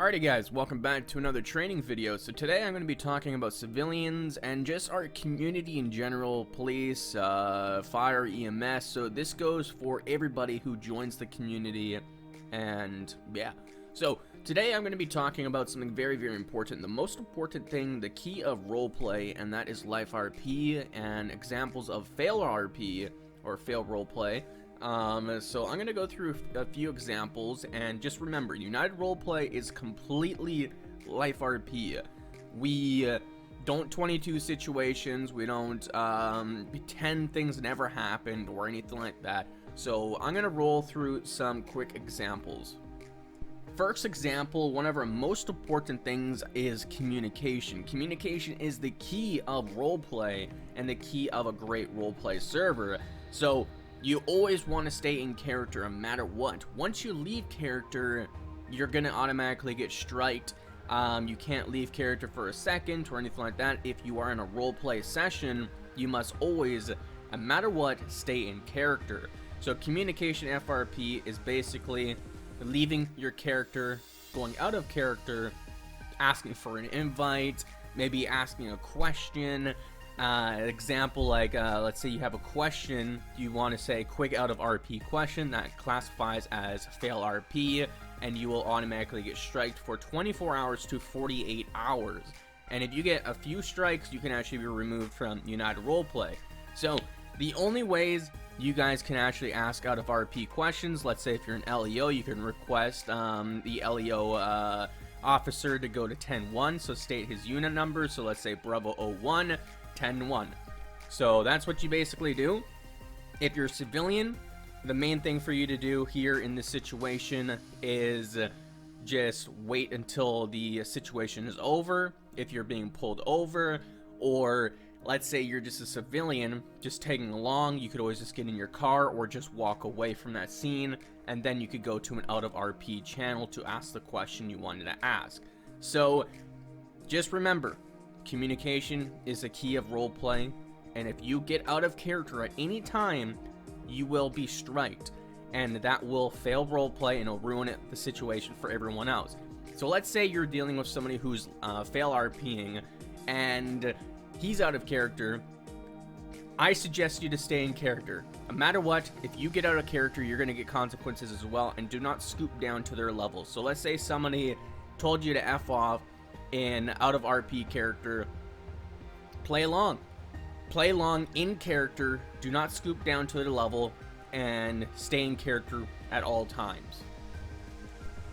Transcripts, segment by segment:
Alrighty guys, welcome back to another training video. So today I'm going to be talking about civilians and just our community in general, police, fire, EMS. So this goes for everybody who joins the community, and yeah. So today I'm going to be talking about something very, very important. The most important thing, the key of roleplay, and that is life RP and examples of fail RP or fail roleplay. So I'm going to go through a few examples, and just remember, United Roleplay is completely life RP. We don't 22 situations, we don't pretend things never happened or anything like that. So I'm going to roll through some quick examples. First example, one of our most important things is communication. Communication is the key of roleplay and the key of a great roleplay server. So you always want to stay in character no matter what. Once you leave character, you're going to automatically get striked. You can't leave character for a second or anything like that. If you are in a roleplay session, you must always, no matter what, stay in character. So communication FRP is basically leaving your character, going out of character, asking for an invite, maybe asking a question. Example, like let's say you have a question, you want to say quick out of RP question, that classifies as fail RP, and you will automatically get striked for 24 hours to 48 hours. And if you get a few strikes, you can actually be removed from United Roleplay. So the only ways you guys can actually ask out of RP questions, let's say if you're an LEO, you can request the LEO officer to go to 10-1, so state his unit number. So let's say Bravo 01 10-1. So that's what you basically do. If you're a civilian, the main thing for you to do here in this situation is just wait until the situation is over. If you're being pulled over, or let's say you're just a civilian just tagging along, you could always just get in your car or just walk away from that scene, and then you could go to an out of RP channel to ask the question you wanted to ask. So just remember, communication is the key of roleplay, and if you get out of character at any time, you will be striked, and that will fail roleplay and it'll ruin the situation for everyone else. So let's say you're dealing with somebody who's fail RPing and he's out of character. I suggest you to stay in character. No matter what, if you get out of character, you're going to get consequences as well, and do not scoop down to their level. So let's say somebody told you to F off in out of RP character. Play along in character, do not scoop down to their level, and stay in character at all times.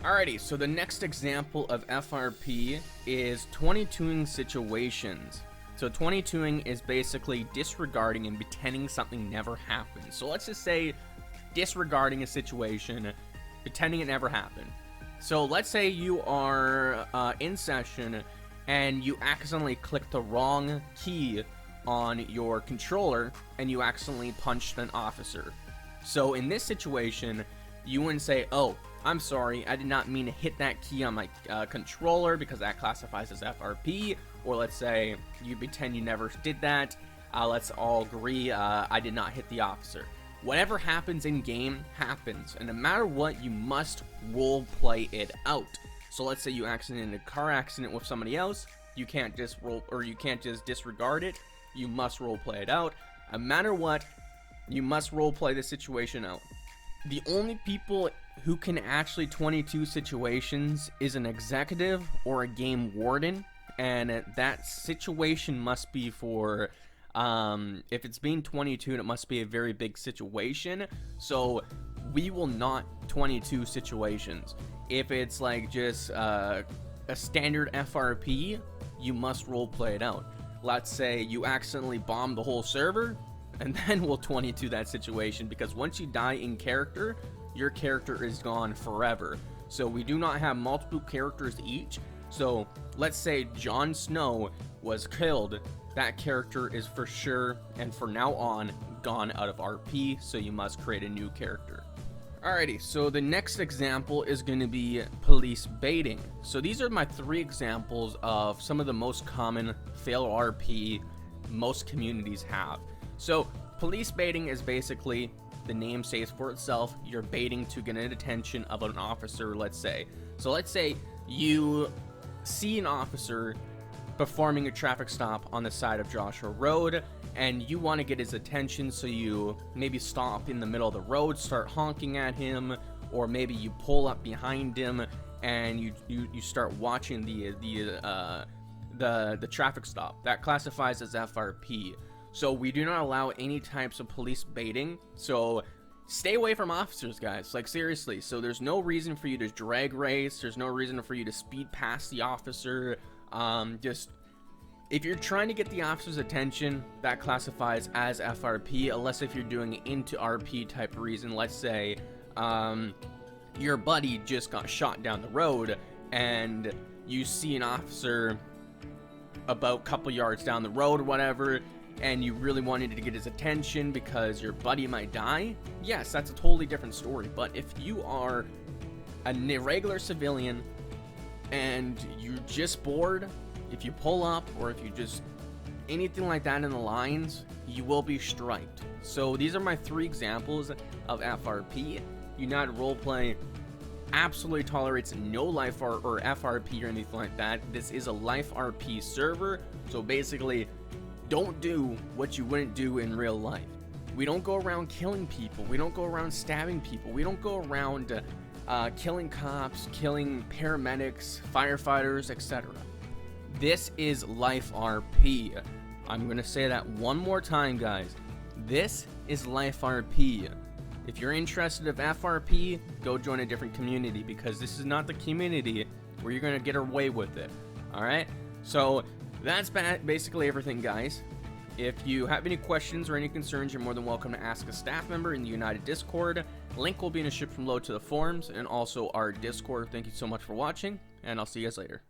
Alrighty, so the next example of FRP is 22ing situations. So 22ing is basically disregarding and pretending something never happened. So let's just say disregarding a situation, pretending it never happened. So let's say you are in session and you accidentally click the wrong key on your controller and you accidentally punched an officer. So in this situation, you wouldn't say, oh, I'm sorry, I did not mean to hit that key on my controller, because that classifies as FRP. Or let's say you pretend you never did that. Let's all agree I did not hit the officer. Whatever happens in game happens, and no matter what, you must role play it out. So let's say you accident in a car accident with somebody else, you can't just disregard it. You must role play it out. No matter what, you must role play the situation out. The only people who can actually 22 situations is an executive or a game warden, and that situation must be for if it's being 22, it must be a very big situation. So we will not 22 situations. If it's like just a standard FRP, you must role play it out. Let's say you accidentally bomb the whole server, and then we'll 22 that situation, because once you die in character, your character is gone forever. So we do not have multiple characters each. So let's say Jon Snow was killed, that character is for sure and for now on gone out of RP, so you must create a new character. Alrighty, so the next example is going to be police baiting. So these are my 3 examples of some of the most common fail RP most communities have. So police baiting is basically, the name says for itself, you're baiting to get an attention of an officer, let's say. So let's say you see an officer performing a traffic stop on the side of Joshua Road, and you want to get his attention, so you maybe stop in the middle of the road, start honking at him, or maybe you pull up behind him and you start watching the traffic stop. That classifies as FRP. So we do not allow any types of police baiting. So stay away from officers, guys. Like, seriously. So there's no reason for you to drag race. There's no reason for you to speed past the officer. Just, if you're trying to get the officer's attention, that classifies as FRP, unless if you're doing it into RP type reason. Let's say your buddy just got shot down the road and you see an officer about a couple yards down the road or whatever, and you really wanted to get his attention because your buddy might die. Yes, that's a totally different story. But if you are a regular civilian and you're just bored, if you pull up or if you just anything like that in the lines, you will be striked. So these are my 3 examples of FRP. United Roleplay absolutely tolerates no life or FRP or anything like that. This is a life RP server, so basically don't do what you wouldn't do in real life. We don't go around killing people. We don't go around stabbing people. We don't go around killing cops, killing paramedics, firefighters, etc. This is life RP. I'm gonna say that one more time, guys. This is life RP. If you're interested in FRP, go join a different community, because this is not the community where you're gonna get away with it. Alright? So that's basically everything, guys. If you have any questions or any concerns, you're more than welcome to ask a staff member in the United Discord. Link will be in a ship from low to the forums and also our Discord. Thank you so much for watching, and I'll see you guys later.